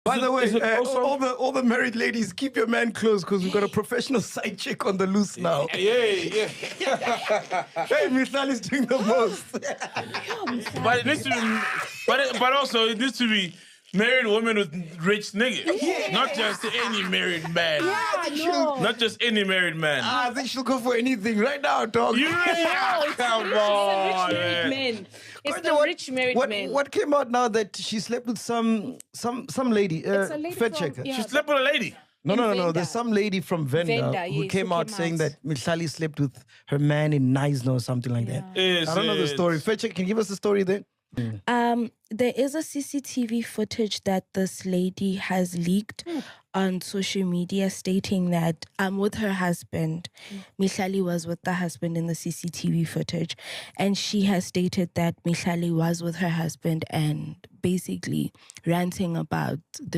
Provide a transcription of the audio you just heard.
By the way, is it also- all the married ladies, keep your man close because we've got a professional side chick on the loose now. Yeah. Hey, Mihlali's doing the most. But it needs to be, but also it needs to be married women with rich niggas. Not just any married man. Not just any married man. I think she'll go for anything right now, dog. Come on, man. Men. It's the rich married men. What came out now that she slept with some lady, It's a lady fat from- checker? yeah. She slept with a lady. No. Venda. There's some lady from Venda, Venda, who yes, came who out came saying out. that Mihlali slept with her man in Neisner or something like that. I don't know the story. Fat check, can you give us the story then? There is a CCTV footage that this lady has leaked on social media stating that with her husband. Mihlali was with the husband in the CCTV footage. And she has stated that Mihlali was with her husband and basically ranting about the